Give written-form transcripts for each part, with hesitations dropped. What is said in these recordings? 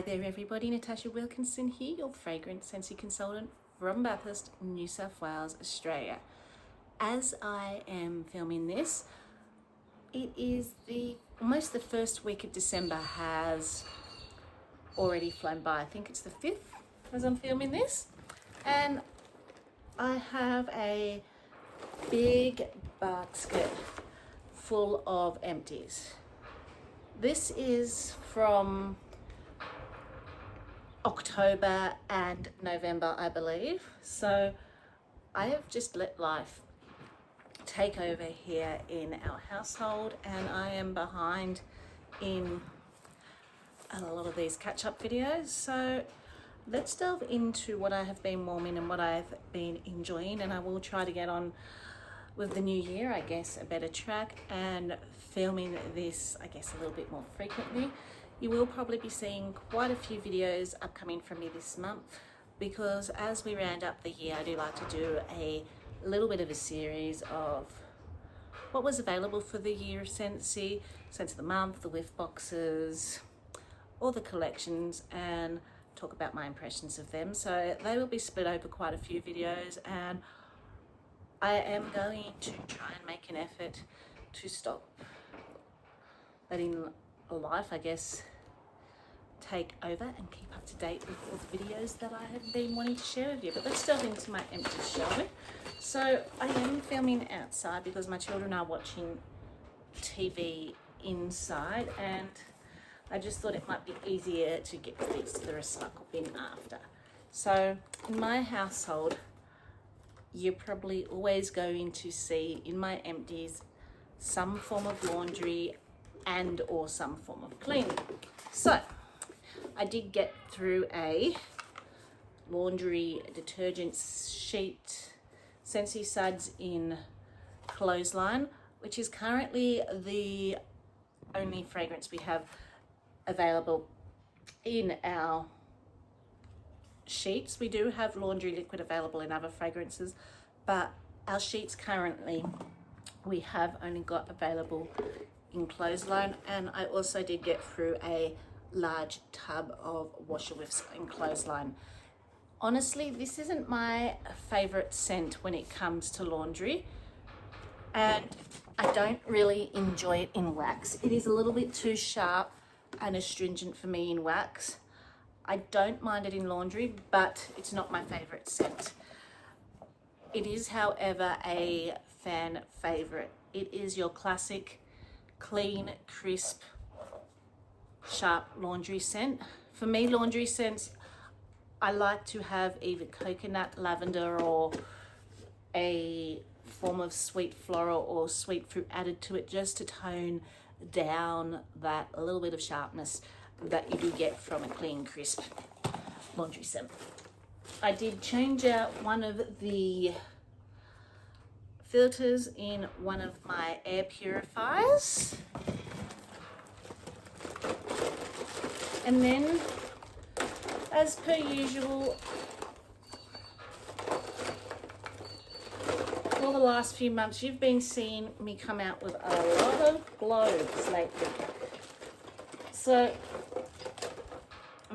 there everybody, Natasha Wilkinson here, your fragrance sensory consultant from Bathurst, New South Wales, Australia. As I am filming this, it is almost the first week of December has already flown by. I think it's the 5th as I'm filming this, and I have a big basket full of empties. This is from October and November, I believe. So I have just let life take over here in our household, and I am behind in a lot of these catch-up videos. So let's delve into what I have been warming and what I've been enjoying, and I will try to get on with the new year, I guess, a better track and filming this, I guess, a little bit more frequently. You will probably be seeing quite a few videos upcoming from me this month, because as we round up the year, I do like to do a little bit of a series of what was available for the year of Scentsy, Scents of the Month, the whiff boxes, all the collections, and talk about my impressions of them. So they will be split over quite a few videos, and I am going to try and make an effort to stop letting life, I guess, take over and keep up to date with all the videos that I have been wanting to share with you. But let's delve into my empties, shall we? So I am filming outside because my children are watching TV inside, and I just thought it might be easier to get these to the recycle bin after. So in my household, you're probably always going to see in my empties some form of laundry and or some form of cleaning. So I did get through a laundry detergent sheet, Scentsy Suds in Clothesline, which is currently the only fragrance we have available in our sheets. We do have laundry liquid available in other fragrances, but our sheets currently we have only got available in Clothesline. And I also did get through a large tub of washer whiffs in Clothesline. Honestly, this isn't my favorite scent when it comes to laundry, and I don't really enjoy it in wax. It is a little bit too sharp and astringent for me in wax. I don't mind it in laundry, but it's not my favorite scent. It is, however, a fan favorite. It is your classic clean, crisp, sharp laundry scent. For me, laundry scents, I like to have either coconut, lavender, or a form of sweet floral or sweet fruit added to it, just to tone down that little bit of sharpness that you do get from a clean, crisp laundry scent. I did change out one of the filters in one of my air purifiers, and then, as per usual, for the last few months you've been seeing me come out with a lot of globes lately. So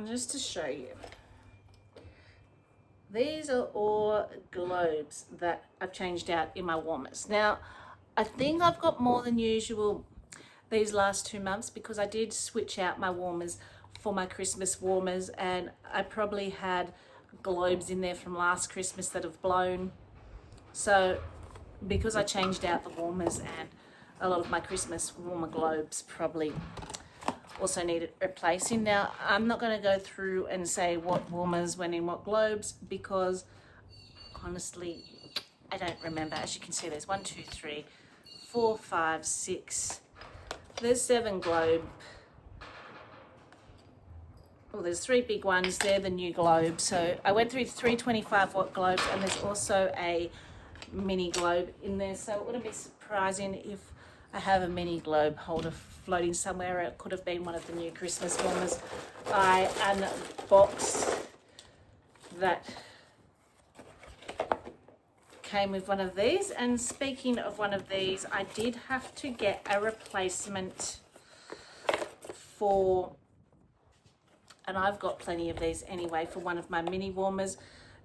just to show you, these are all globes that I've changed out in my warmers. Now, I think I've got more than usual these last 2 months, because I did switch out my warmers for my Christmas warmers, and I probably had globes in there from last Christmas that have blown. So because I changed out the warmers, and a lot of my Christmas warmer globes probably also needed replacing. Now, I'm not going to go through and say what warmers went in what globes, because honestly I don't remember. As you can see, there's 1, 2, 3, 4, 5, 6, there's 7 globe. Well, there's 3 big ones. They're the new globe. So I went through 3 25 watt globes, and there's also a mini globe in there. So it wouldn't be surprising if I have a mini globe holder floating somewhere. It could have been one of the new Christmas warmers I unboxed that came with one of these. And speaking of one of these, I did have to get a replacement for And I've got plenty of these anyway for one of my mini warmers,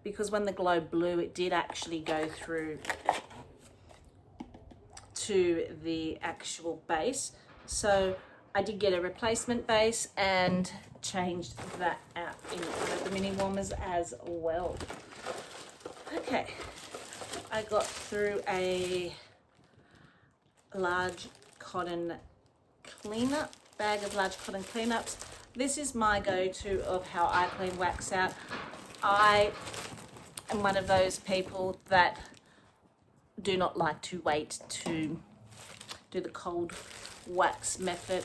because when the glow blew, it did actually go through to the actual base. So I did get a replacement base and changed that out in one of the mini warmers as well. Okay, I got through a large cotton cleanup, bag of large cotton cleanups. This is my go-to of how I clean wax out. I am one of those people that do not like to wait to do the cold wax method.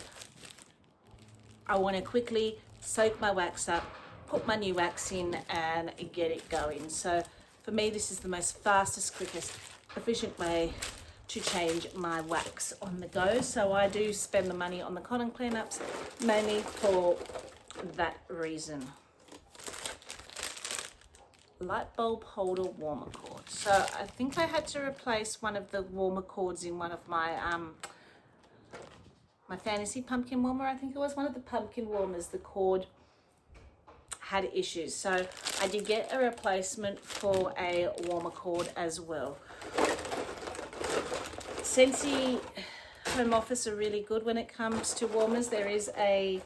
I want to quickly soak my wax up, put my new wax in and get it going. So for me, this is the most fastest, quickest, efficient way to change my wax on the go. So I do spend the money on the cotton cleanups mainly for that reason. Light bulb holder warmer cord. So I think I had to replace one of the warmer cords in one of my my fantasy pumpkin warmer. I think it was one of the pumpkin warmers. The cord had issues, so I did get a replacement for a warmer cord as well. Scentsy Home Office are really good when it comes to warmers. There is a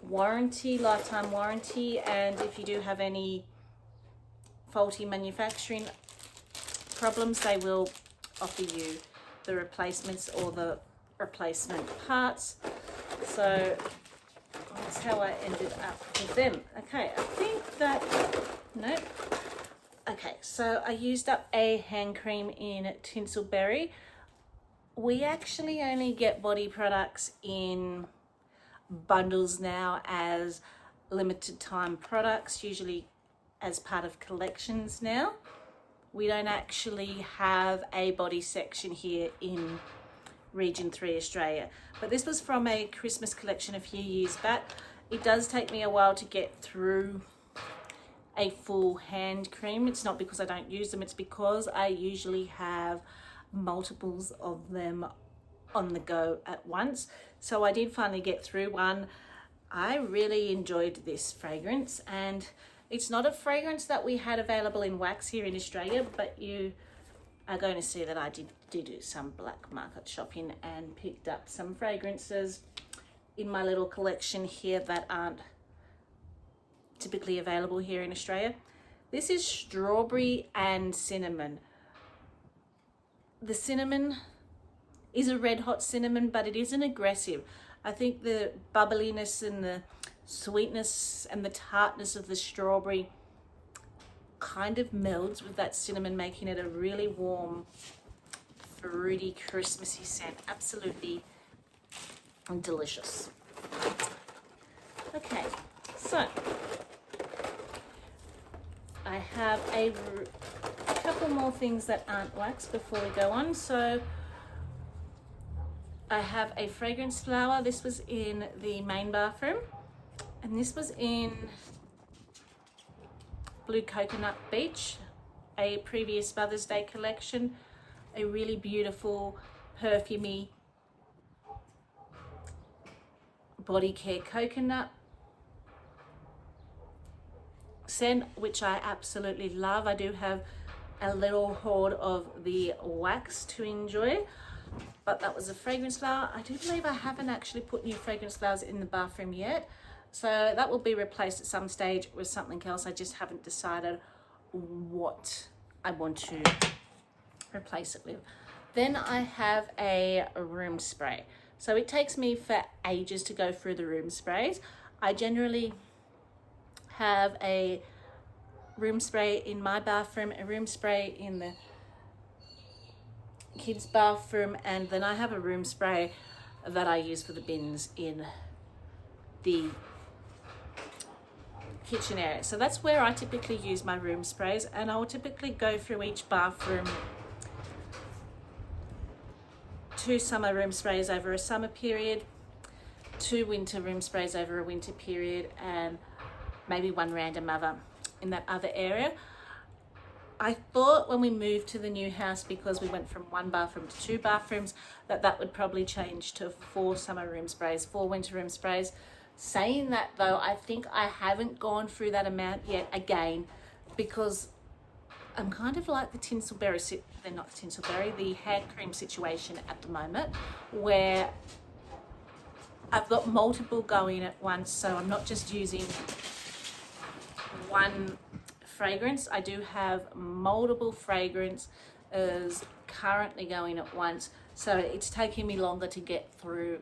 warranty, lifetime warranty, and if you do have any faulty manufacturing problems, they will offer you the replacements or the replacement parts. So that's how I ended up with them. Okay, I think that, nope. Okay, so I used up a hand cream in Tinselberry. We actually only get body products in bundles now as limited time products, usually as part of collections now. We don't actually have a body section here in Region 3 Australia, but this was from a Christmas collection a few years back. It does take me a while to get through a full hand cream. It's not because I don't use them, it's because I usually have multiples of them on the go at once. So I did finally get through one. I really enjoyed this fragrance, and it's not a fragrance that we had available in wax here in Australia, but you are going to see that I did do some black market shopping and picked up some fragrances in my little collection here that aren't typically available here in Australia. This is strawberry and cinnamon. The cinnamon is a red hot cinnamon, but it isn't aggressive. I think the bubbliness and the sweetness and the tartness of the strawberry kind of melds with that cinnamon, making it a really warm, fruity, Christmassy scent. Absolutely delicious. Okay, so I have a couple more things that aren't wax before we go on. So I have a fragrance flower. This was in the main bathroom, and this was in Blue Coconut Beach, a previous Mother's Day collection. A really beautiful, perfumey body care coconut scent, which I absolutely love. I do have a little hoard of the wax to enjoy, but that was a fragrance flower. I do believe I haven't actually put new fragrance flowers in the bathroom yet, so that will be replaced at some stage with something else. I just haven't decided what I want to replace it with. Then I have a room spray. So it takes me for ages to go through the room sprays. I generally have a room spray in my bathroom, a room spray in the kids' bathroom, and then I have a room spray that I use for the bins in the kitchen area. So that's where I typically use my room sprays, and I will typically go through each bathroom, 2 summer room sprays over a summer period, 2 winter room sprays over a winter period, and maybe 1 random other in that other area. I thought when we moved to the new house, because we went from 1 bathroom to 2 bathrooms, that would probably change to 4 summer room sprays, 4 winter room sprays. Saying that though, I think I haven't gone through that amount yet again, because I'm kind of like the the hand cream situation at the moment, where I've got multiple going at once, so I'm not just using one fragrance. I do have multiple fragrances currently going at once, so it's taking me longer to get through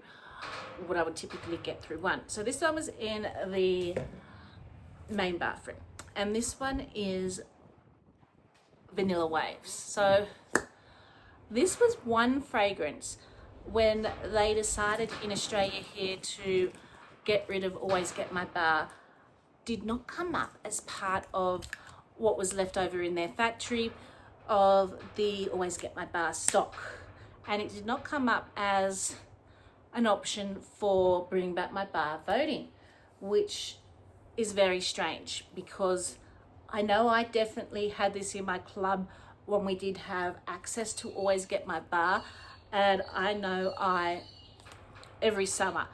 what I would typically get through one. So this one was in the main bathroom, and this one is Vanilla Waves. So this was one fragrance when they decided in Australia here to get rid of Always Get My Bar. Did not come up as part of what was left over in their factory of the Always Get My Bar stock, and it did not come up as an option for Bring Back My Bar voting, which is very strange, because I know I definitely had this in my club when we did have access to Always Get My Bar, and I know every summer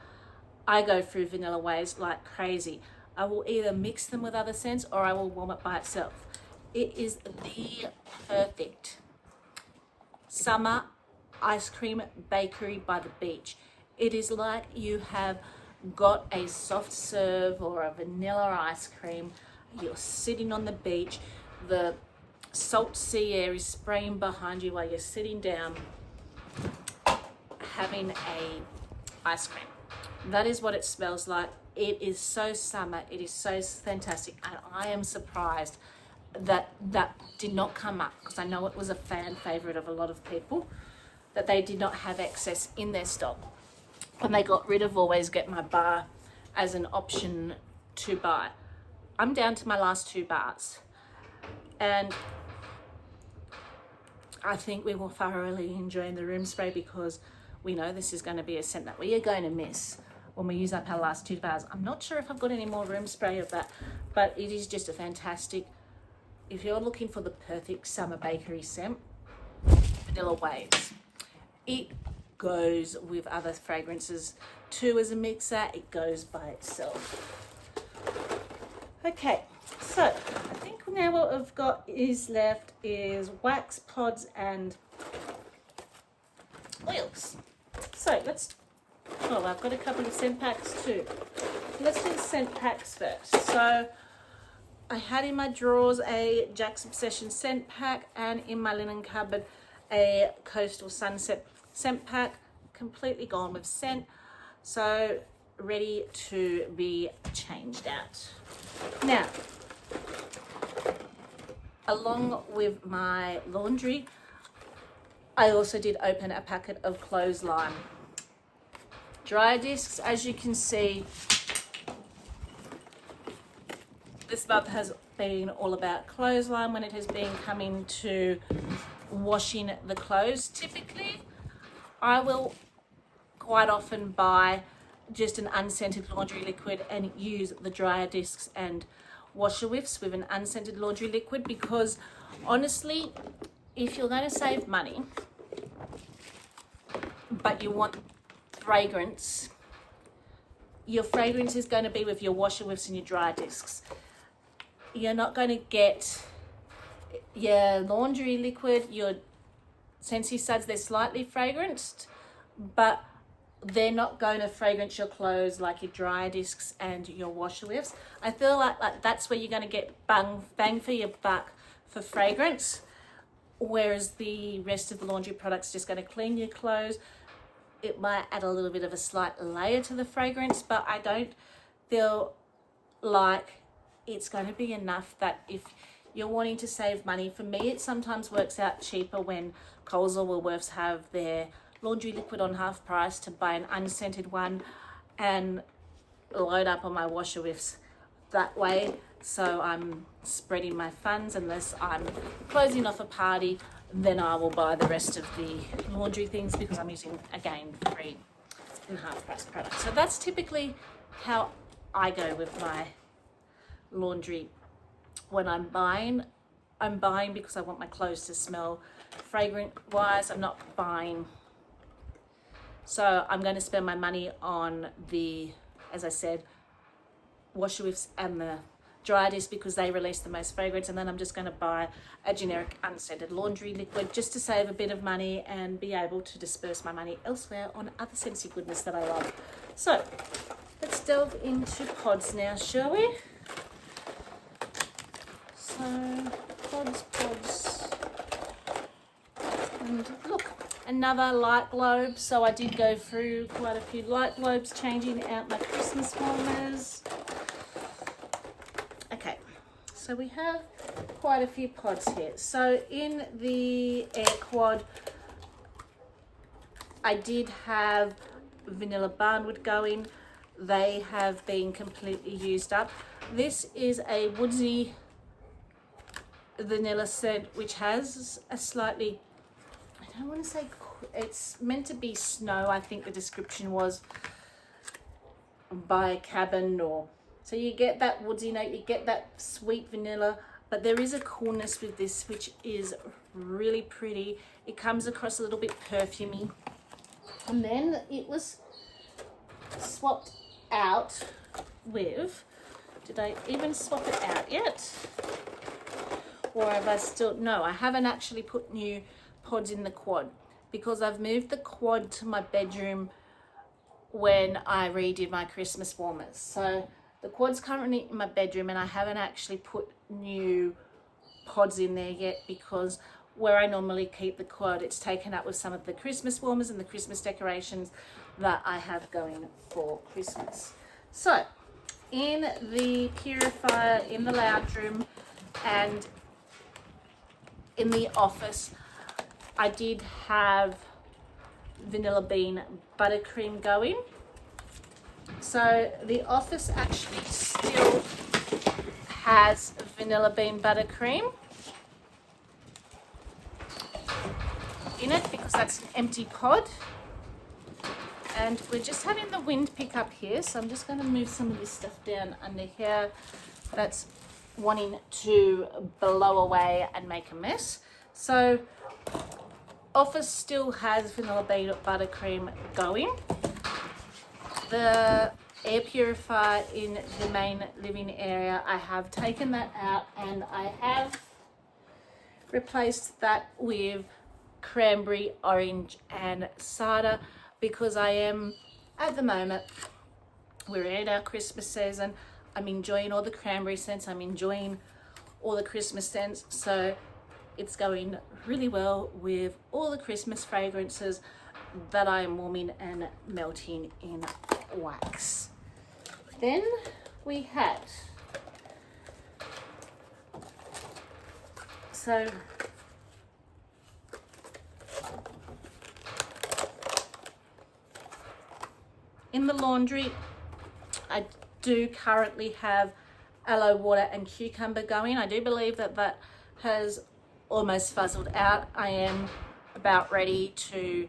I go through Vanilla Waves like crazy. I will either mix them with other scents or I will warm it by itself. It is the perfect summer ice cream bakery by the beach. It is like you have got a soft serve or a vanilla ice cream. You're sitting on the beach. The salt sea air is spraying behind you while you're sitting down having a ice cream. That is what it smells like. It is so summer. It is so fantastic. And I am surprised that that did not come up, because I know it was a fan favorite of a lot of people, that they did not have excess in their stock when they got rid of Always Get My Bar as an option to buy. I'm down to my last 2 bars, and I think we will thoroughly enjoy the room spray, because we know this is going to be a scent that we are going to miss when we use up our last 2 bars. I'm not sure if I've got any more room spray of that, but it is just a fantastic, if you're looking for the perfect summer bakery scent, Vanilla Waves. It goes with other fragrances too as a mixer. It goes by itself. Okay, so I think now what I've got is left is wax pods and oils. So I've got a couple of scent packs too. Let's do the scent packs first. So I had in my drawers a Jack's Obsession scent pack, and in my linen cupboard a Coastal Sunset scent pack, completely gone with scent, so ready to be changed out. Now, along with my laundry, I also did open a packet of Clothesline dryer discs. As you can see, this month has been all about Clothesline when it has been coming to washing the clothes. Typically, I will quite often buy just an unscented laundry liquid and use the dryer discs and washer whiffs with an unscented laundry liquid, because honestly, if you're going to save money but you want fragrance, your fragrance is going to be with your washer whiffs and your dryer discs. You're not going to get your laundry liquid, your Scentsy Suds, they're slightly fragranced, but they're not going to fragrance your clothes like your dryer discs and your washer whiffs. I feel like that's where you're going to get bang for your buck for fragrance, whereas the rest of the laundry products just going to clean your clothes. It might add a little bit of a slight layer to the fragrance, but I don't feel like it's going to be enough that if you're wanting to save money. For me, it sometimes works out cheaper when Coles or Woolworths have their laundry liquid on half price to buy an unscented one and load up on my washer whiffs that way. So I'm spreading my funds. Unless I'm closing off a party, then I will buy the rest of the laundry things, because I'm using, again, 3 and half price products. So that's typically how I go with my laundry. When I'm buying because I want my clothes to smell fragrant wise. I'm not buying, so I'm going to spend my money on the as I said, wash whiffs and the dry disc because they release the most fragrance, and then I'm just going to buy a generic unscented laundry liquid just to save a bit of money and be able to disperse my money elsewhere on other scentsy goodness that I love. So let's delve into pods now, shall we? So pods, and look, another light globe. So I did go through quite a few light globes, changing out my Christmas warmers. Okay, so we have quite a few pods here. So in the Air Quad, I did have vanilla barnwood going. They have been completely used up. This is a woodsy vanilla scent, which has a slightly, I don't want to say, it's meant to be snow, I think the description was, by cabin, or so you get that woodsy note, you get that sweet vanilla, but there is a coolness with this which is really pretty. It comes across a little bit perfumey, and then it was swapped out with, did I even swap it out yet? Or have I still, no, I haven't actually put new pods in the quad because I've moved the quad to my bedroom when I redid my Christmas warmers. So the quad's currently in my bedroom and I haven't actually put new pods in there yet because where I normally keep the quad, it's taken up with some of the Christmas warmers and the Christmas decorations that I have going for Christmas. So in the purifier, in the lounge room, and in the office, I did have vanilla bean buttercream going. So the office actually still has vanilla bean buttercream in it because that's an empty pod. And we're just having the wind pick up here, so I'm just going to move some of this stuff down under here that's wanting to blow away and make a mess. So office still has vanilla bean buttercream going. The air purifier in the main living area, I have taken that out and I have replaced that with cranberry, orange and cider because I am, at the moment, we're in our Christmas season. I'm enjoying all the cranberry scents. I'm enjoying all the Christmas scents. So it's going really well with all the Christmas fragrances that I am warming and melting in wax. Then we had, so in the laundry, I do currently have aloe water and cucumber going. I do believe that that has almost fuzzled out. I am about ready to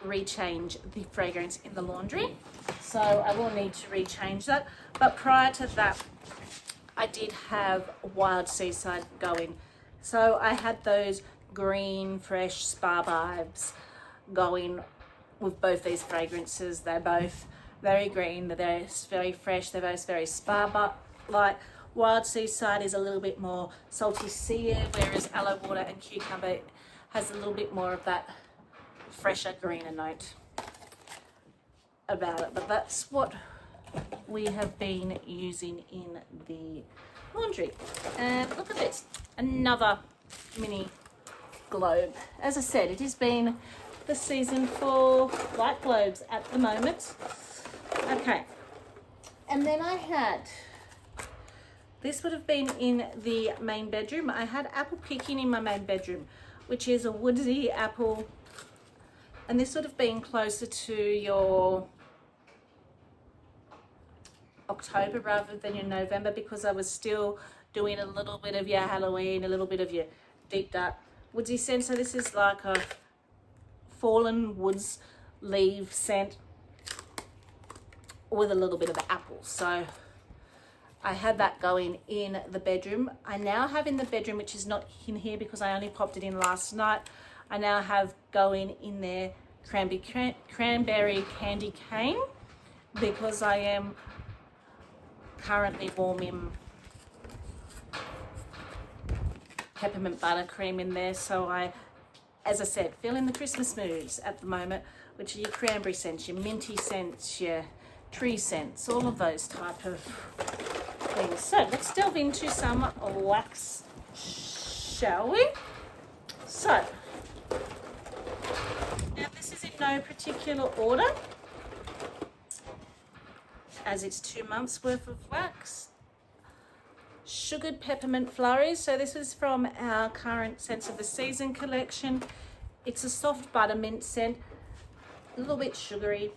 rechange the fragrance in the laundry, so I will need to rechange that. But prior to that, I did have Wild Seaside going. So I had those green, fresh spa vibes going with both these fragrances. They're both very green, they're very fresh, they're both very spa-like. Wild Seaside is a little bit more salty sea air, whereas aloe water and cucumber has a little bit more of that fresher, greener note about it. But that's what we have been using in the laundry. And look at this, another mini globe. As I said, it has been the season for light globes at the moment. Okay, and then I had, this would have been in the main bedroom. I had apple picking in my main bedroom, which is a woodsy apple, and this would have been closer to your October rather than your November, because I was still doing a little bit of your Halloween, a little bit of your deep dark woodsy scent. So this is like a fallen woods leaf scent with a little bit of apple. So I had that going in the bedroom. I now have in the bedroom, which is not in here because I only popped it in last night, I now have going in there cranberry candy cane, because I am currently warming peppermint buttercream in there. So I, as I said, feel in the Christmas moods at the moment, which are your cranberry scents, your minty scents, your tree scents, all of those type of things. So let's delve into some wax, shall we? So, now this is in no particular order, as it's 2 months worth of wax. Sugared peppermint flurries. So this is from our current Scents of the Season collection. It's a soft buttermint scent, a little bit sugary.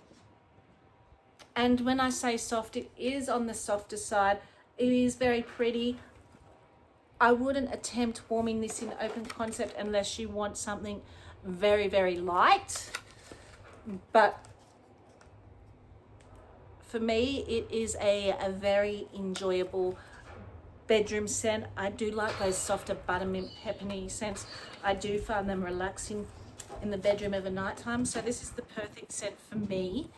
And when I say soft, it is on the softer side. It is very pretty. I wouldn't attempt warming this in open concept unless you want something very, very light. But for me, it is a very enjoyable bedroom scent. I do like those softer buttermint peppermint scents. I do find them relaxing in the bedroom over night time. So this is the perfect scent for me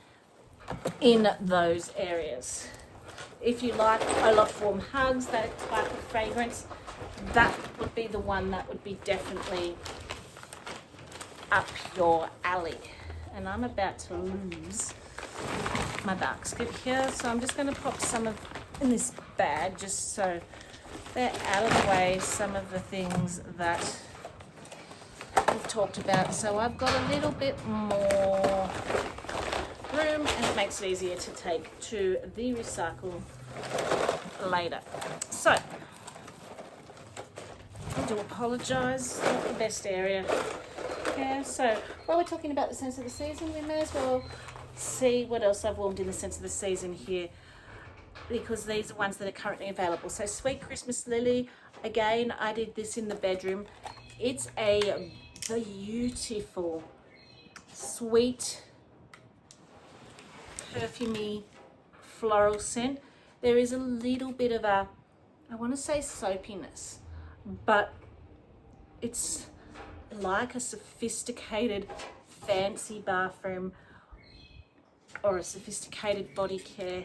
in those areas. If you like Olaf warm hugs, that type of fragrance, that would be the one that would be definitely up your alley. And I'm about to lose my basket here, so I'm just going to pop some of in this bag just so they're out of the way, some of the things that we've talked about. So I've got a little bit more room and it makes it easier to take to the recycle later. So I do apologise, not the best area. Yeah, so while we're talking about the Scents of the Season, we may as well see what else I've warmed in the Scents of the Season here, because these are ones that are currently available. So Sweet Christmas Lily, again, I did this in the bedroom. It's a beautiful, sweet, perfumey floral scent. There is a little bit of a, I want to say soapiness, but it's like a sophisticated fancy bathroom or a sophisticated body care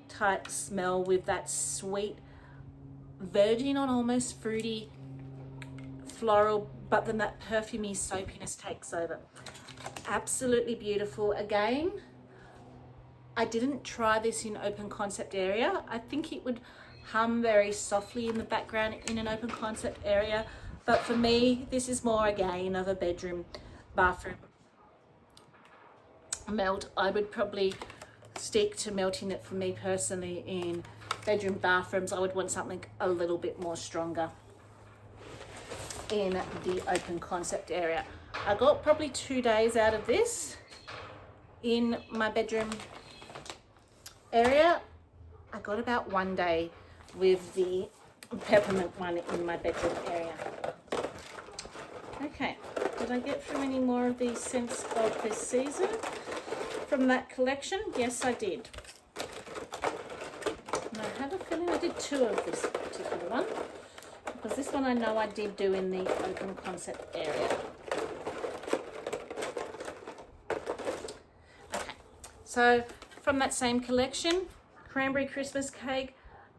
type smell with that sweet, verging on almost fruity floral, but then that perfumey soapiness takes over. Absolutely beautiful. Again, I didn't try this in open concept area. I think it would hum very softly in the background in an open concept area, but for me this is more again of a bedroom bathroom melt. I would probably stick to melting it for me personally in bedroom bathrooms. I would want something a little bit more stronger in the open concept area. I got probably 2 days out of this in my bedroom area. I got about 1 day with the peppermint one in my bedroom area. Okay, did I get through any more of these scents of this season from that collection? Yes, I did. And I have a feeling I did 2 of this particular one, because this one I know I did do in the open concept area. Okay, so from that same collection, Cranberry Christmas Cake.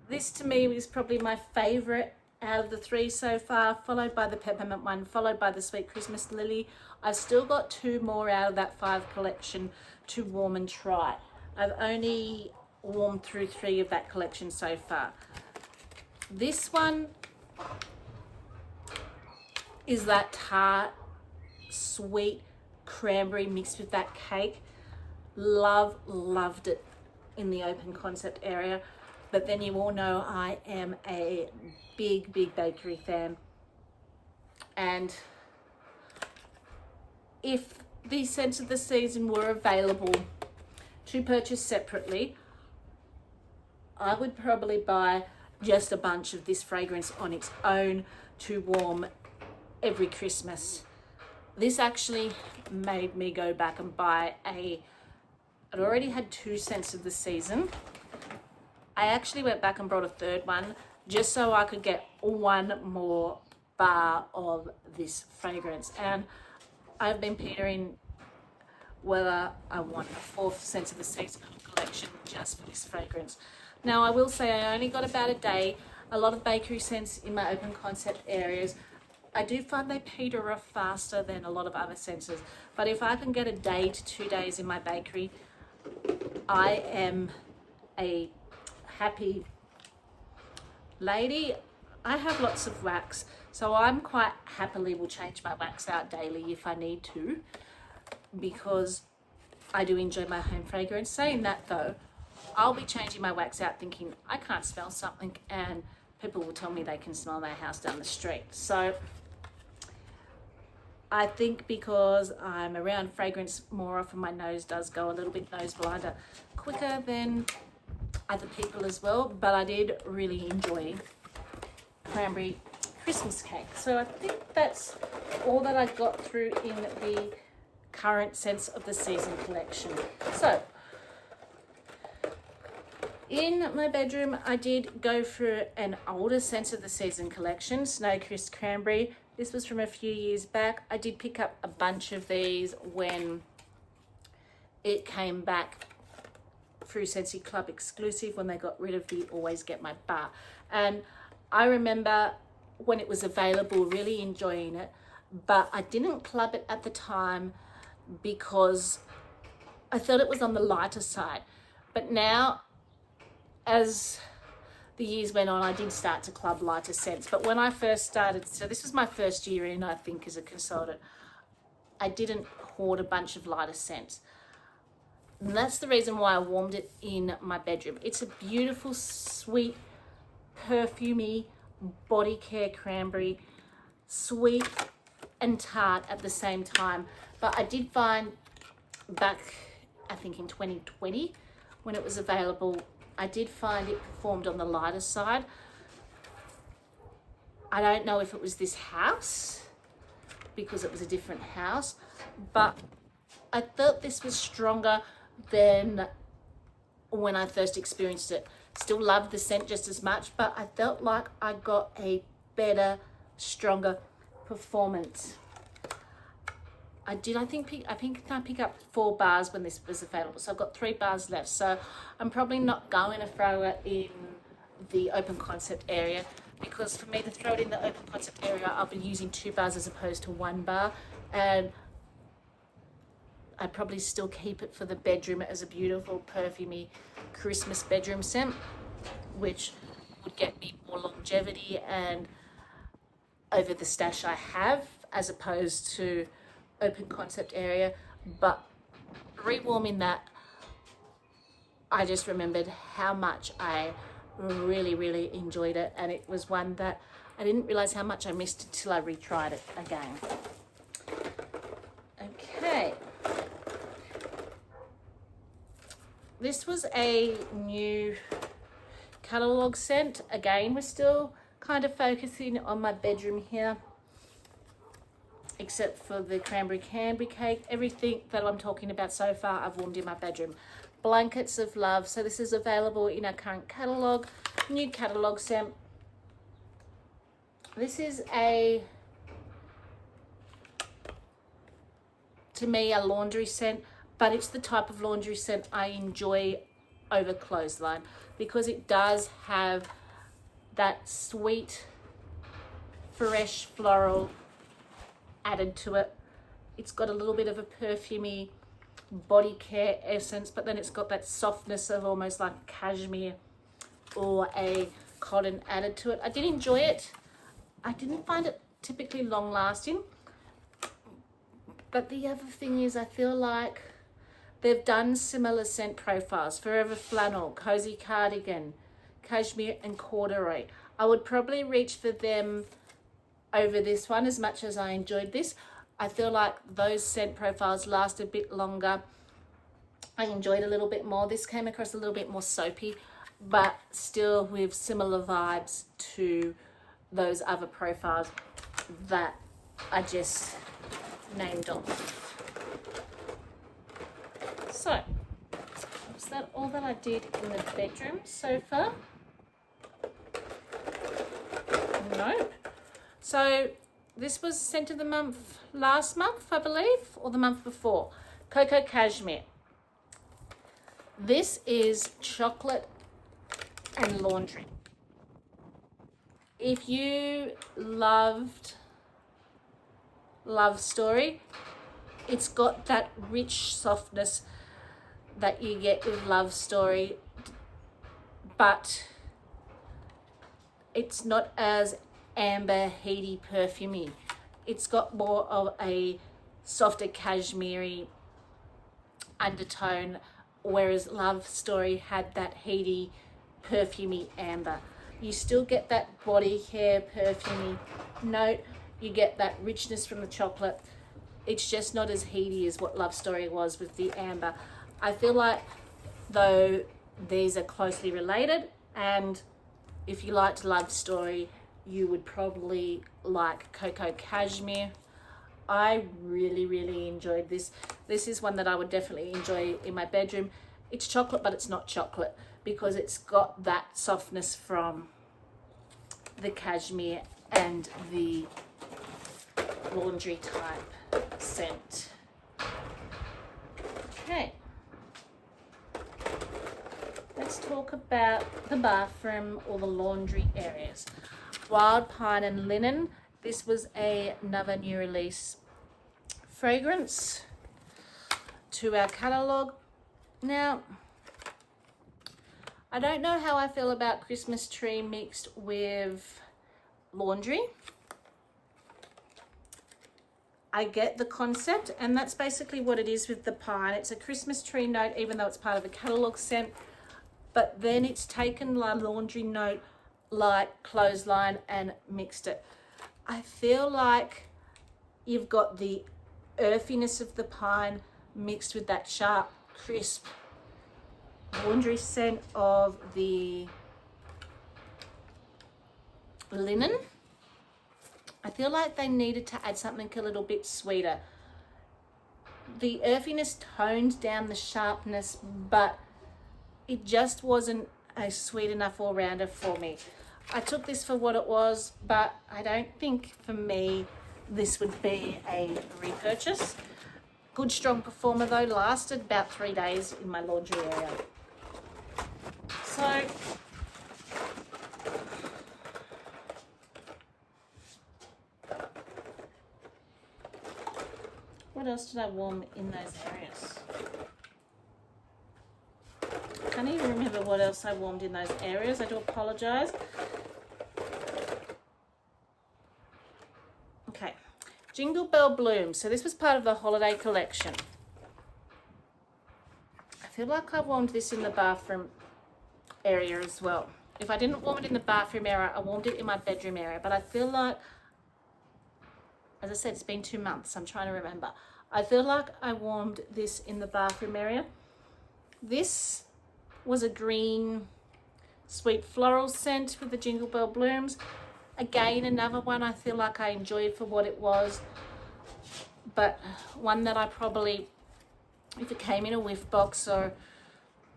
This to me was probably my favourite out of the 3 so far, followed by the peppermint one, followed by the Sweet Christmas Lily. I've still got 2 more out of that 5 collection to warm and try. I've only warmed through 3 of that collection so far. This one is that tart, sweet cranberry mixed with that cake. Loved it in the open concept area. But then you all know I am a big bakery fan, and if these Scents of the Season were available to purchase separately, I would probably buy just a bunch of this fragrance on its own to warm every Christmas. This actually made me go back and buy I'd already had 2 Scents of the Season. I actually went back and brought a 3rd one just so I could get 1 more bar of this fragrance. And I've been petering whether I want a 4th Scents of the Season collection just for this fragrance. Now I will say I only got about a day. A lot of bakery scents in my open concept areas, I do find they peter off faster than a lot of other scents. But if I can get a day to 2 days in my bakery, I am a happy lady. I have lots of wax, so I'm quite happily will change my wax out daily if I need to, because I do enjoy my home fragrance. Saying that though, I'll be changing my wax out thinking I can't smell something, and people will tell me they can smell their house down the street. So I think because I'm around fragrance more often, my nose does go a little bit nose blinder quicker than other people as well. But I did really enjoy cranberry Christmas cake. So I think that's all that I got through in the current Scents of the Season collection. So in my bedroom, I did go through an older Scents of the Season collection, Snow Crisp Cranberry. This was from a few years back. I did pick up a bunch of these when it came back through Scentsy Club exclusive, when they got rid of the Always Get My Bar. And I remember when it was available really enjoying it, but I didn't club it at the time because I thought it was on the lighter side. But now, as the years went on, I did start to club lighter scents. But when I first started, so this was my first year in, I think, as a consultant, I didn't hoard a bunch of lighter scents. And that's the reason why I warmed it in my bedroom. It's a beautiful, sweet, perfumey body care cranberry, sweet and tart at the same time. But I did find back, I think in 2020, when it was available, I did find it performed on the lighter side. I don't know if it was this house, because it was a different house, but I thought this was stronger than when I first experienced it. Still loved the scent just as much, but I felt like I got a better, stronger performance. I think I pick up 4 bars when this was available, so I've got 3 bars left. So I'm probably not going to throw it in the open concept area, because for me to throw it in the open concept area, I'll be using 2 bars as opposed to 1 bar, and I'd probably still keep it for the bedroom as a beautiful, perfumey Christmas bedroom scent, which would get me more longevity and over the stash I have, as opposed to open concept area. But rewarming that, I just remembered how much I really enjoyed it, and it was one that I didn't realize how much I missed until I retried it again. Okay, this was a new catalog scent. Again, we're still kind of focusing on my bedroom here, except for the cranberry cake. Everything that I'm talking about so far I've warmed in my bedroom. Blankets of Love. So this is available in our current catalogue, new catalogue scent. This is to me, a laundry scent, but it's the type of laundry scent I enjoy over clothesline, because it does have that sweet, fresh floral added to it. It's got a little bit of a perfumey body care essence, but then it's got that softness of almost like cashmere or a cotton added to it. I did enjoy it. I didn't find it typically long lasting, but the other thing is I feel like they've done similar scent profiles: Forever Flannel, Cozy Cardigan, Cashmere and Corduroy. I would probably reach for them over this one. As much as I enjoyed this, I feel like those scent profiles last a bit longer. I enjoyed a little bit more. This came across a little bit more soapy, but still with similar vibes to those other profiles that I just named off. So, is that all that I did in the bedroom so far? Nope. So this was scent of the month last month, I believe, or the month before. Cocoa Cashmere. This is chocolate and laundry. If you loved Love Story, it's got that rich softness that you get with Love Story, but it's not as amber, heady, perfumey. It's got more of a softer cashmere undertone, whereas Love Story had that heady, perfumey amber. You still get that body hair perfumey note. You get that richness from the chocolate. It's just not as heady as what Love Story was with the amber. I feel like, though, these are closely related, and if you liked Love Story, you would probably like Cocoa Cashmere. I really enjoyed this. This is one that I would definitely enjoy in my bedroom. It's chocolate, but it's not chocolate because it's got that softness from the cashmere and the laundry type scent. Okay, let's talk about the bathroom or the laundry areas. Wild Pine and Linen. This was another new release fragrance to our catalogue. Now, I don't know how I feel about Christmas tree mixed with laundry. I get the concept, and that's basically what it is with the pine. It's a Christmas tree note, even though it's part of the catalogue scent, but then it's taken a laundry note like Clothesline and mixed it. I feel like you've got the earthiness of the pine mixed with that sharp, crisp laundry scent of the linen. I feel like they needed to add something a little bit sweeter. The earthiness toned down the sharpness, but it just wasn't a sweet enough all-rounder for me. I took this for what it was, but I don't think for me this would be a repurchase. Good strong performer though, lasted about 3 days in my laundry area. So what else did I warm in those areas? I can't even remember what else I warmed in those areas. I do apologise. Okay, Jingle Bell Bloom. So this was part of the holiday collection. I feel like I warmed this in the bathroom area as well. If I didn't warm it in the bathroom area, I warmed it in my bedroom area. But I feel like, as I said, it's been 2 months. I'm trying to remember. I feel like I warmed this in the bathroom area. This was a green sweet floral scent with the Jingle Bell Blooms. Again, another one I feel like I enjoyed for what it was, but one that I probably, if it came in a whiff box or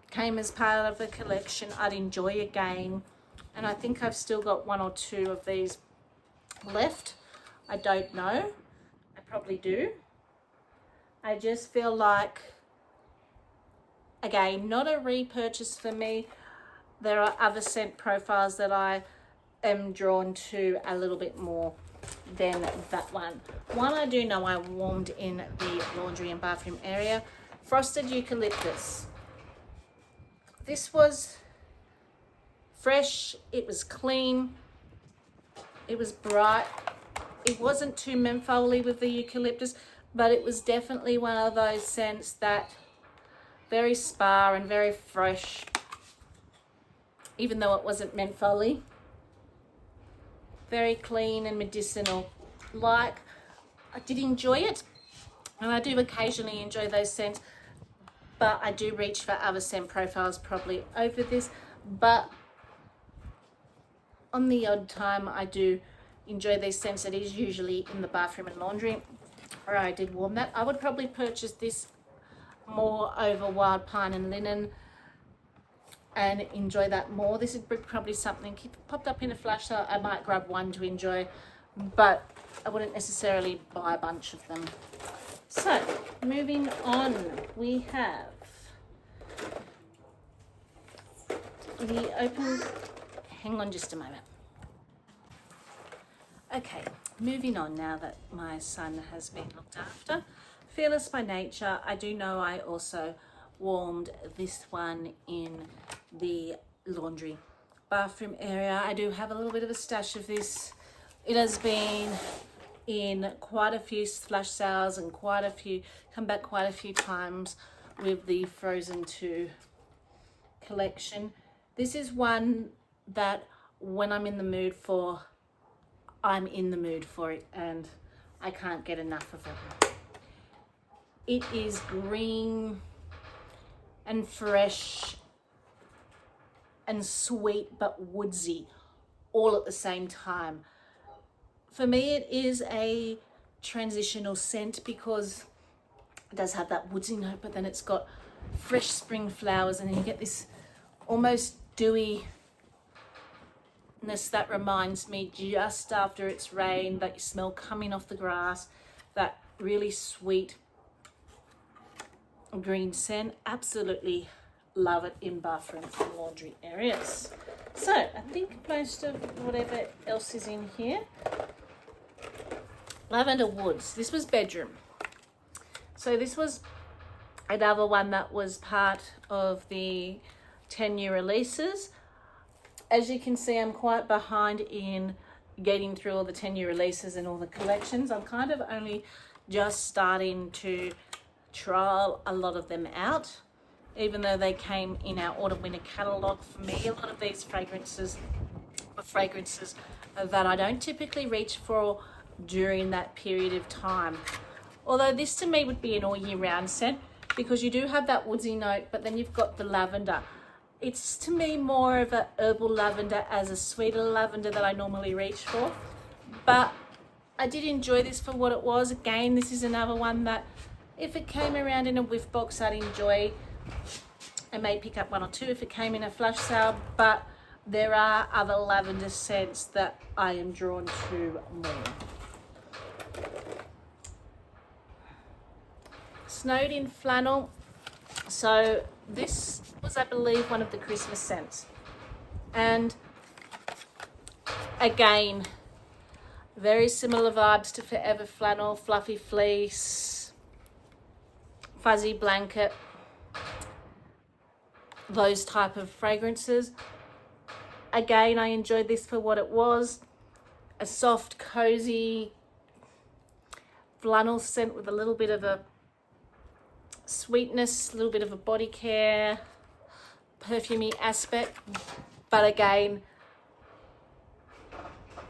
came as part of a collection, I'd enjoy again. And I think I've still got 1 or 2 of these left. I don't know. I probably do. I just feel like, again, not a repurchase for me. There are other scent profiles that I am drawn to a little bit more than that one. One I do know I warmed in the laundry and bathroom area, Frosted Eucalyptus. This was fresh, it was clean, it was bright. It wasn't too mentholy with the eucalyptus, but it was definitely one of those scents that very spa and very fresh, even though it wasn't mentholy. Very clean and medicinal. Like, I did enjoy it, and I do occasionally enjoy those scents, but I do reach for other scent profiles probably over this. But on the odd time, I do enjoy these scents. It is usually in the bathroom and laundry, or I did warm that. I would probably purchase this more over Wild Pine and Linen and enjoy that more. This is probably something, if it popped up in a flash sale, I might grab one to enjoy, but I wouldn't necessarily buy a bunch of them. So moving on, we have the open, hang on just a moment. Okay, moving on now that my son has been looked after. Fearless by Nature. I do know I also warmed this one in the laundry bathroom area. I do have a little bit of a stash of this. It has been in quite a few flash sales and come back quite a few times with the Frozen 2 collection. This is one that when I'm in the mood for, I'm in the mood for it and I can't get enough of it. It is green and fresh and sweet but woodsy all at the same time. For me, it is a transitional scent because it does have that woodsy note, but then it's got fresh spring flowers, and then you get this almost dewiness that reminds me just after it's rained, that you smell coming off the grass, that really sweet green scent. Absolutely love it in bathroom and laundry areas. So I think most of whatever else is in here. Lavender Woods. This was bedroom. So this was another one that was part of the 10 new releases. As you can see, I'm quite behind in getting through all the 10 new releases and all the collections. I'm kind of only just starting to trial a lot of them out, even though they came in our autumn winter catalogue. For me, a lot of these fragrances are fragrances that I don't typically reach for during that period of time. Although this to me would be an all year round scent, because you do have that woodsy note, but then you've got the lavender. It's to me more of a herbal lavender as a sweeter lavender that I normally reach for. But I did enjoy this for what it was. Again, this is another one that if it came around in a whiff box, I'd enjoy. I may pick up one or two if it came in a flash sale, but there are other lavender scents that I am drawn to more. Snowed in Flannel. So this was, I believe, one of the Christmas scents. And again, very similar vibes to Forever Flannel, fluffy fleece, fuzzy blanket, those type of fragrances. Again, I enjoyed this for what it was. A soft, cozy flannel scent with a little bit of a sweetness, a little bit of a body care, perfumey aspect. But again,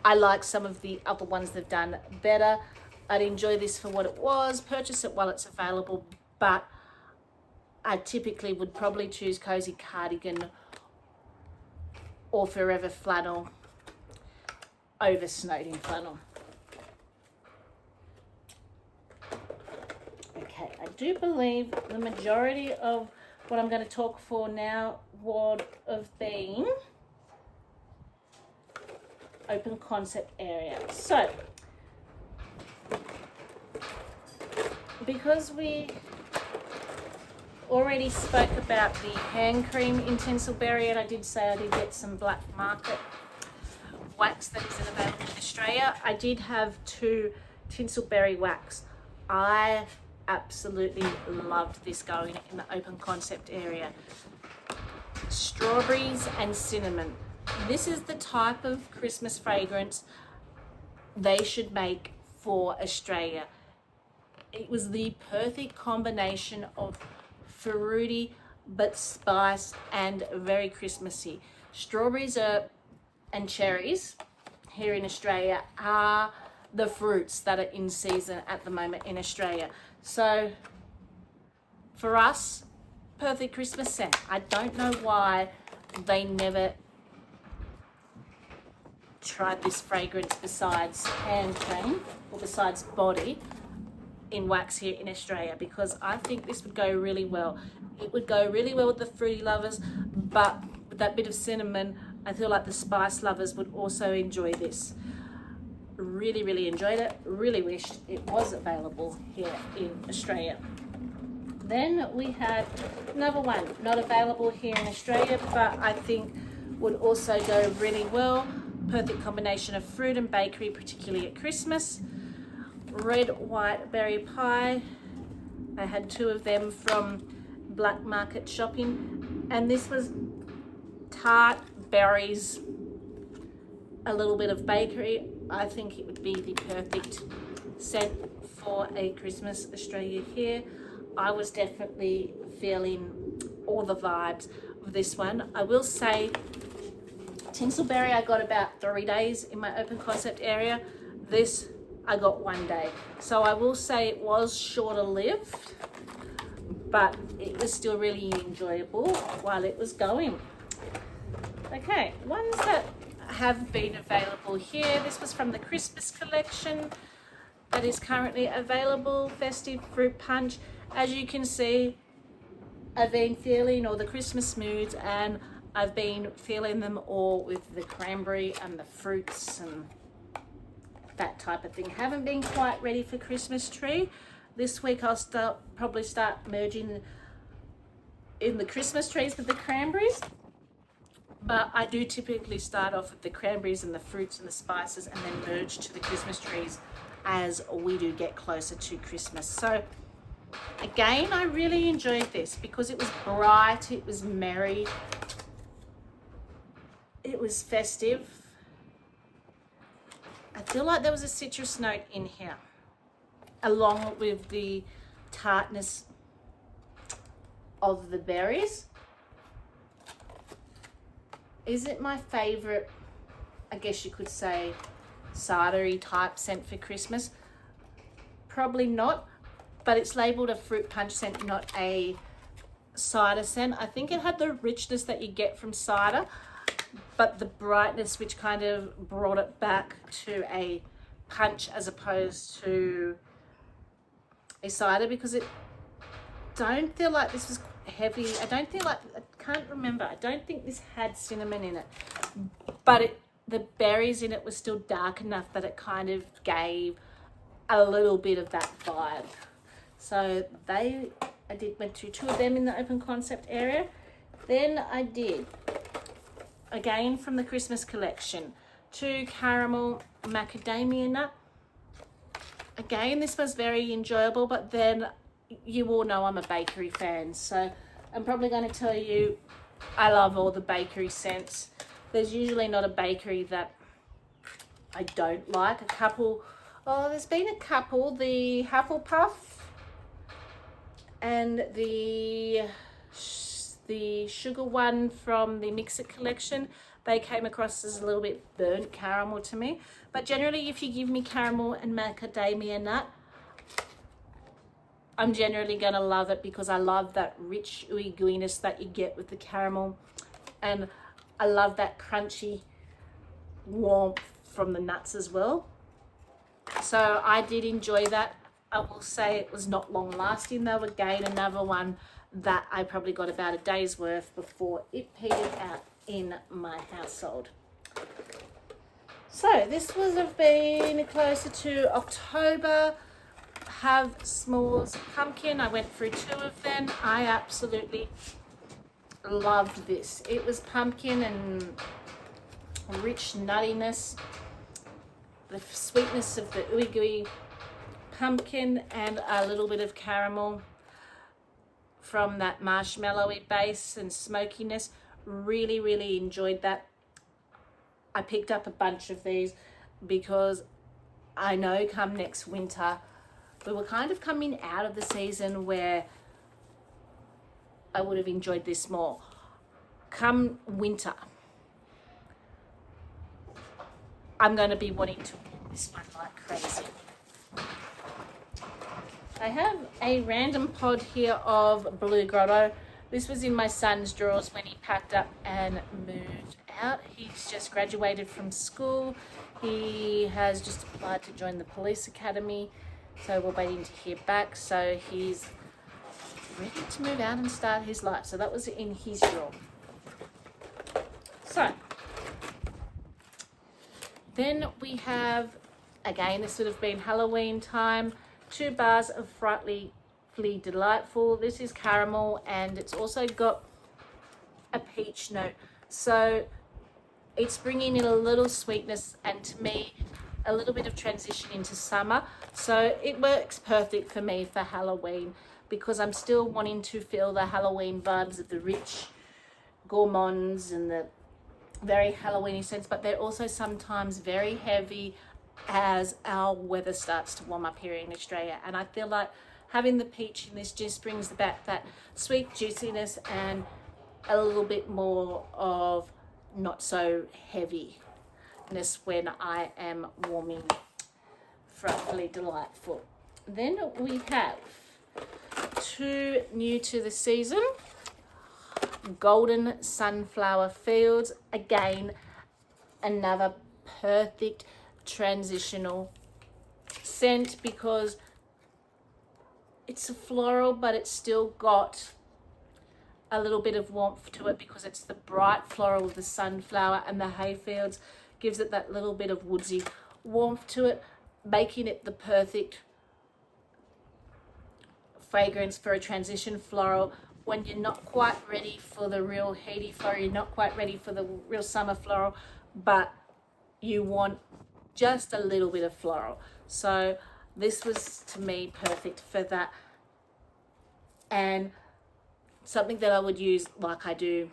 I like some of the other ones they've done better. I'd enjoy this for what it was, purchase it while it's available, but I typically would probably choose Cozy Cardigan or Forever Flannel over Snowed in Flannel. Okay, I do believe the majority of what I'm going to talk for now would have been open concept area. So, because we already spoke about the hand cream in Tinselberry, and I did say I did get some black market wax that isn't available in Australia. I did have 2 Tinselberry wax. I absolutely loved this going in the open concept area. Strawberries and cinnamon. This is the type of Christmas fragrance they should make for Australia. It was the perfect combination of fruity but spice and very Christmassy. Strawberries and cherries here in Australia are the fruits that are in season at the moment in Australia. So for us, perfect Christmas scent. I don't know why they never tried this fragrance besides hand cream or besides body in wax here in Australia, because I think this would go really well. It would go really well with the fruity lovers, but with that bit of cinnamon, I feel like the spice lovers would also enjoy this. Really, really enjoyed it. Really wished it was available here in Australia. Then we had another one, not available here in Australia, but I think would also go really well. Perfect combination of fruit and bakery, particularly at Christmas. Red white berry pie. I had 2 of them from Black Market Shopping, and this was tart, berries, a little bit of bakery. I think it would be the perfect scent for a Christmas Australia here. I was definitely feeling all the vibes of this one. I will say Tinselberry I got about 3 days in my open concept area. This I got 1 day. So I will say it was shorter lived, but it was still really enjoyable while it was going. Okay, ones that have been available here. This was from the Christmas collection that is currently available. Festive fruit punch. As you can see, I've been feeling all the Christmas moods, and I've been feeling them all with the cranberry and the fruits and that type of thing. Haven't been quite ready for Christmas tree. This week I'll probably start merging in the Christmas trees with the cranberries. But I do typically start off with the cranberries and the fruits and the spices, and then merge to the Christmas trees as we do get closer to Christmas. So again, I really enjoyed this because it was bright, it was merry, it was festive. I feel like there was a citrus note in here, along with the tartness of the berries. Is it my favorite, I guess you could say, cidery type scent for Christmas? Probably not, but it's labeled a fruit punch scent, not a cider scent. I think it had the richness that you get from cider, but the brightness which kind of brought it back to a punch as opposed to a cider, because it don't feel like this was heavy. I can't remember. I don't think this had cinnamon in it, but the berries in it were still dark enough that it kind of gave a little bit of that vibe. So I went to 2 of them in the open concept area. Then I did, again from the Christmas collection, 2 caramel macadamia nut. Again, this was very enjoyable, but then you all know I'm a bakery fan, so I'm probably going to tell you I love all the bakery scents. There's usually not a bakery that I don't like. There's been a couple. The Hufflepuff and the sugar one from the Mix It collection, they came across as a little bit burnt caramel to me. But generally, if you give me caramel and macadamia nut, I'm generally going to love it, because I love that rich ooey gooiness that you get with the caramel, and I love that crunchy warmth from the nuts as well. So I did enjoy that. I will say it was not long lasting though. Again, another one that I probably got about a day's worth before it petered out in my household. So this would have been closer to October. Have s'mores pumpkin. I went through 2 of them. I absolutely loved this. It was pumpkin and rich nuttiness, the sweetness of the ooey gooey pumpkin, and a little bit of caramel from that marshmallowy base and smokiness. Really, really enjoyed that. I picked up a bunch of these because I know come next winter, we were kind of coming out of the season where I would have enjoyed this more. Come winter, I'm going to be wanting to walk this one like crazy. I have a random pod here of Blue Grotto. This was in my son's drawers when he packed up and moved out. He's just graduated from school. He has just applied to join the police academy, so we're waiting to hear back. So he's ready to move out and start his life. So that was in his drawer. So then we have, again, this would have been Halloween time, 2 bars of Flee Delightful. This is caramel, and it's also got a peach note. So it's bringing in a little sweetness, and to me, a little bit of transition into summer. So it works perfect for me for Halloween, because I'm still wanting to feel the Halloween vibes of the rich gourmands and the very Halloweeny scents, but they're also sometimes very heavy as our weather starts to warm up here in Australia. And I feel like having the peach in this just brings back that sweet juiciness and a little bit more of not so heaviness when I am warming Fluffily Delightful. Then we have two new to the season, Golden Sunflower Fields. Again, another perfect transitional scent, because it's a floral, but it's still got a little bit of warmth to it, because it's the bright floral of the sunflower, and the hayfields gives it that little bit of woodsy warmth to it, making it the perfect fragrance for a transition floral when you're not quite ready for the real heady floral, you're not quite ready for the real summer floral, but you want just a little bit of floral. So this was, to me, perfect for that, and something that I would use, like I do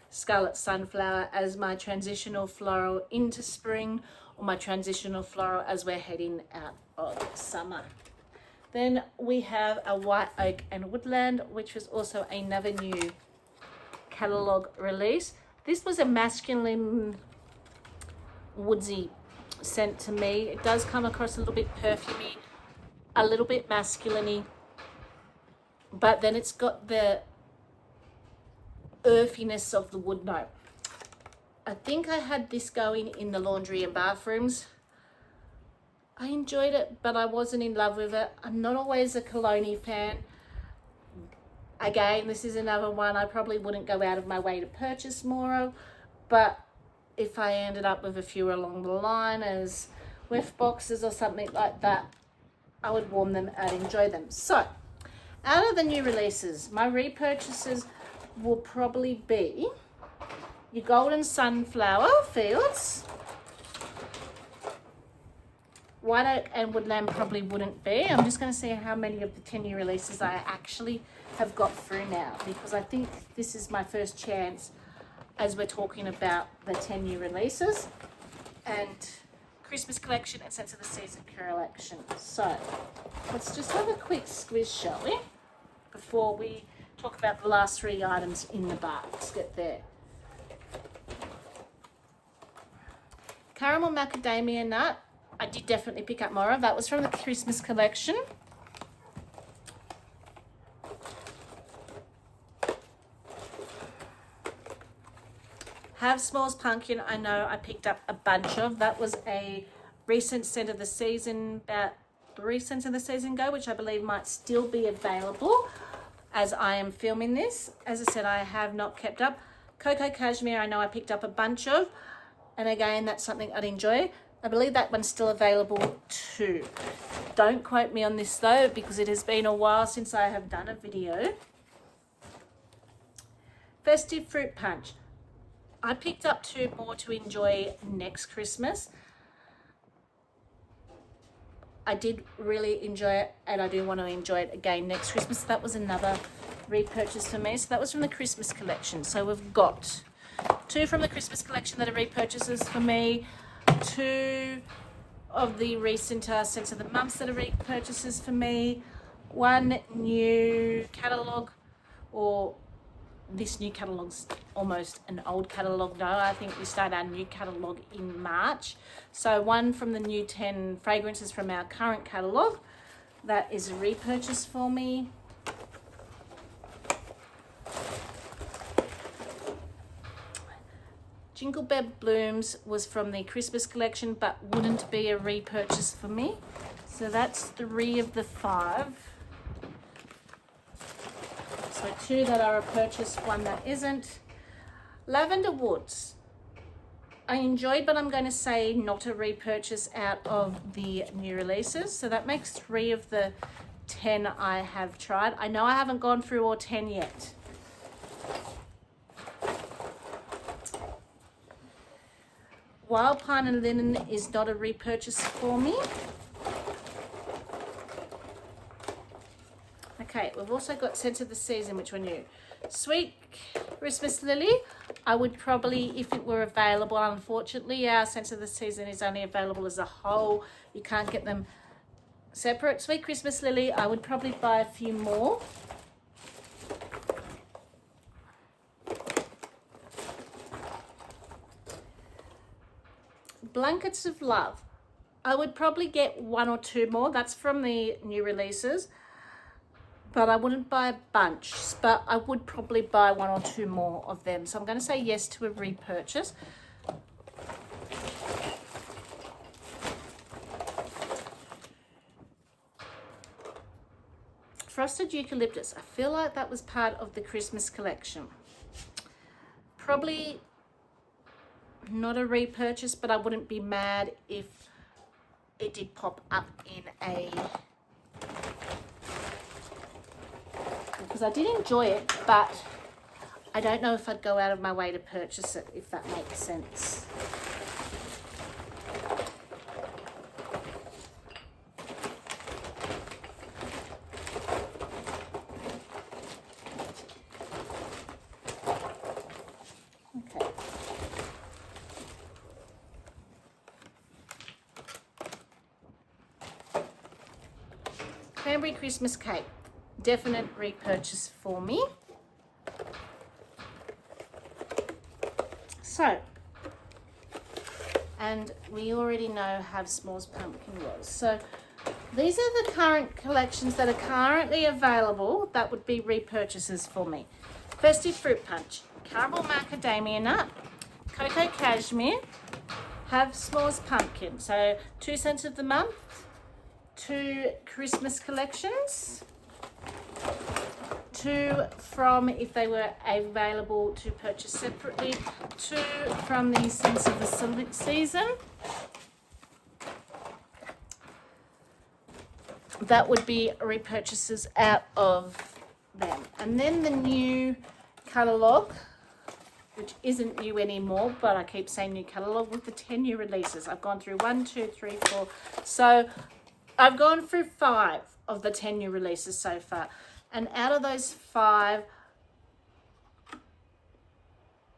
Scarlet Sunflower, as my transitional floral into spring, or my transitional floral as we're heading out of summer. Then we have a White Oak and Woodland, which was also another new catalogue release. This was a masculine woodsy scent to me. It does come across a little bit perfumey, a little bit masculine-y, but then it's got the earthiness of the wood note. I think I had this going in the laundry and bathrooms. I enjoyed it, but I wasn't in love with it. I'm not always a cologne fan. Again, this is another one I probably wouldn't go out of my way to purchase more of, but if I ended up with a few along the line as whiff boxes or something like that, I would warm them and enjoy them. So, out of the new releases, my repurchases will probably be your Golden Sunflower Fields. White Oak and Woodland probably wouldn't be. I'm just going to see how many of the 10 new releases I actually have got through now, because I think this is my first chance as we're talking about the 10 new releases and Christmas collection and Sense of the Season collection. So let's just have a quick squiz, shall we, before we talk about the last three items in the basket there. Caramel Macadamia Nut, I did definitely pick up more of. That was from the Christmas collection. Have S'mores Pumpkin, I know I picked up a bunch of. That was a recent scent of the season, about 3 scents of the season ago, which I believe might still be available as I am filming this. As I said, I have not kept up. Cocoa Cashmere, I know I picked up a bunch of, and again, that's something I'd enjoy. I believe that one's still available too. Don't quote me on this though, because it has been a while since I have done a video. Festive Fruit Punch. I picked up 2 more to enjoy next Christmas. I did really enjoy it, and I do want to enjoy it again next Christmas. That was another repurchase for me. So that was from the Christmas collection. So we've got 2 from the Christmas collection that are repurchases for me, 2 of the recent Scents of the Months that are repurchases for me, 1 new catalogue, or this new catalogue's almost an old catalogue now. I think we start our new catalogue in March. So 1 from the new 10 fragrances from our current catalogue. That is a repurchase for me. Jingle Bell Blooms was from the Christmas collection, but wouldn't be a repurchase for me. So that's 3 of the 5. So 2 that are a purchase, 1 that isn't. Lavender Woods, I enjoyed, but I'm going to say not a repurchase out of the new releases. So that makes 3 of the 10 I have tried. I know I haven't gone through all 10 yet. Wild Pine and Linen is not a repurchase for me. Okay, we've also got Scent of the Season, which were new. Sweet Christmas Lily, I would probably, if it were available, unfortunately, our Scent of the Season is only available as a whole. You can't get them separate. Sweet Christmas Lily, I would probably buy a few more. Blankets of Love, I would probably get 1 or 2 more. That's from the new releases, but I wouldn't buy a bunch, but I would probably buy 1 or 2 more of them. So I'm going to say yes to a repurchase. Frosted Eucalyptus, I feel like that was part of the Christmas collection. Probably not a repurchase, but I wouldn't be mad if it did pop up in a, because I did enjoy it, but I don't know if I'd go out of my way to purchase it, if that makes sense. Okay. Cranberry Christmas Cake, definite repurchase for me. So, and we already know how S'mores Pumpkin was. So these are the current collections that are currently available that would be repurchases for me. Festive Fruit Punch, Caramel Macadamia Nut, Cocoa Cashmere, have S'mores Pumpkin. So 2 cents of the month, 2 Christmas collections, 2 from, if they were available to purchase separately, 2 from the Scents of the Season. That would be repurchases out of them. And then the new catalogue, which isn't new anymore, but I keep saying new catalogue, with the 10 new releases. I've gone through 1, 2, 3, 4. So I've gone through 5 of the 10 new releases so far. And out of those 5,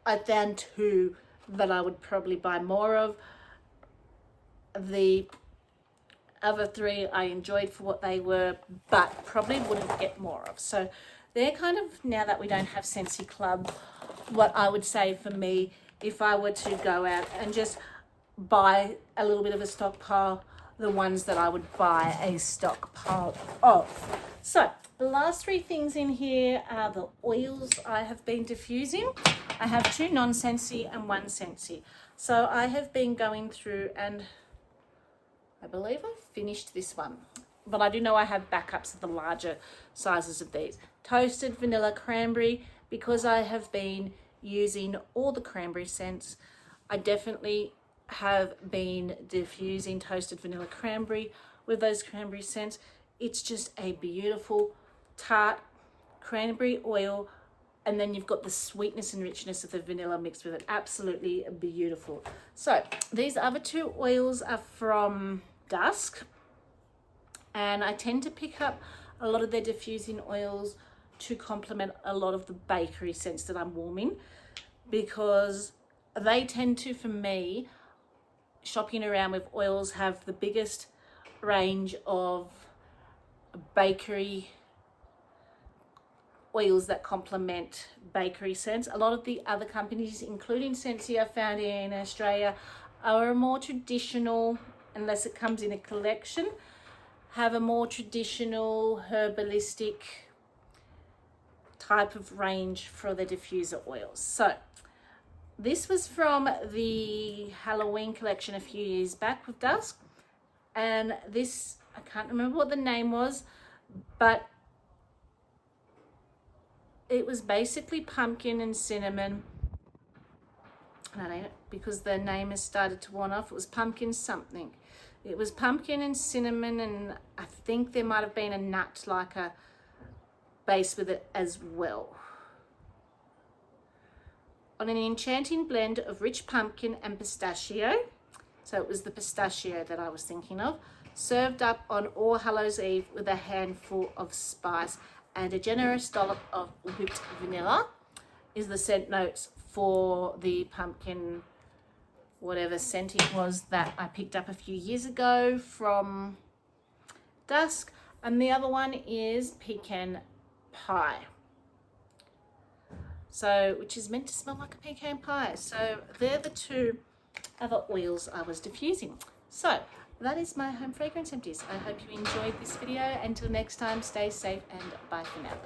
I found 2 that I would probably buy more of. The other 3 I enjoyed for what they were, but probably wouldn't get more of. So they're kind of, now that we don't have Scentsy Club, what I would say for me, if I were to go out and just buy a little bit of a stockpile, the ones that I would buy a stockpile of. So the last 3 things in here are the oils I have been diffusing. I have 2 non-Scentsy and 1 Scentsy. So I have been going through, and I believe I've finished this one, but I do know I have backups of the larger sizes of these. Toasted Vanilla Cranberry, because I have been using all the cranberry scents, I definitely have been diffusing Toasted Vanilla Cranberry with those cranberry scents. It's just a beautiful tart cranberry oil, and then you've got the sweetness and richness of the vanilla mixed with it. Absolutely beautiful. So these other 2 oils are from Dusk, and I tend to pick up a lot of their diffusing oils to complement a lot of the bakery scents that I'm warming, because they tend to, for me, shopping around with oils, have the biggest range of bakery oils that complement bakery scents. A lot of the other companies, including Scentsy, I found in Australia, are more traditional, unless it comes in a collection, have a more traditional herbalistic type of range for the diffuser oils. So this was from the Halloween collection a few years back with Dusk, and this, I can't remember what the name was, but it was basically pumpkin and cinnamon. And I don't know, because the name has started to worn off, it was pumpkin something. It was pumpkin and cinnamon, and I think there might have been a nut, like a base with it as well. On an enchanting blend of rich pumpkin and pistachio. So it was the pistachio that I was thinking of. Served up on All Hallows Eve with a handful of spice and a generous dollop of whipped vanilla is the scent notes for the pumpkin, whatever scent it was that I picked up a few years ago from Dusk. And the other one is pecan pie. So, which is meant to smell like a pecan pie. So they're the two other oils I was diffusing. So that is my home fragrance empties. I hope you enjoyed this video. Until next time, stay safe and bye for now.